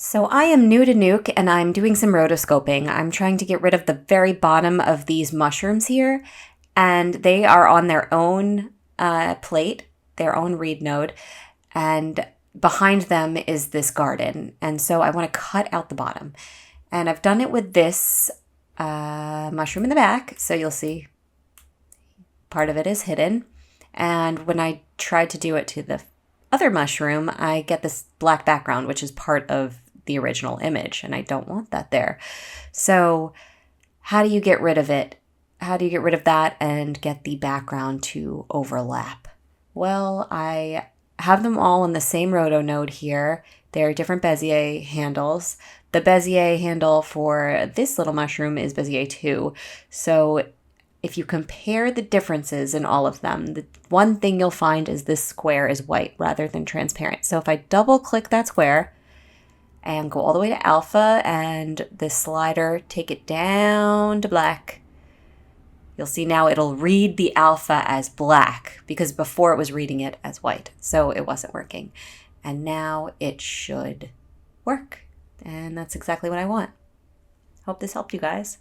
So I am new to Nuke and I'm doing some rotoscoping. I'm trying to get rid of the very bottom of these mushrooms here, and they are on their own plate, their own read node, and behind them is this garden. And so I want to cut out the bottom. And I've done it with this mushroom in the back, so you'll see part of it is hidden. And when I tried to do it to the other mushroom, I get this black background, which is part of the original image, and I don't want that there. So how do you get rid of it? How do you get rid of that and get the background to overlap? Well, I have them all on the same roto node here. They're different Bezier handles. The Bezier handle for this little mushroom is Bezier 2. So if you compare the differences in all of them, the one thing you'll find is this square is white rather than transparent. So if I double click that square and go all the way to alpha and this slider, take it down to black, you'll see now it'll read the alpha as black because before it was reading it as white. So it wasn't working. And now it should work. And that's exactly what I want. Hope this helped you guys.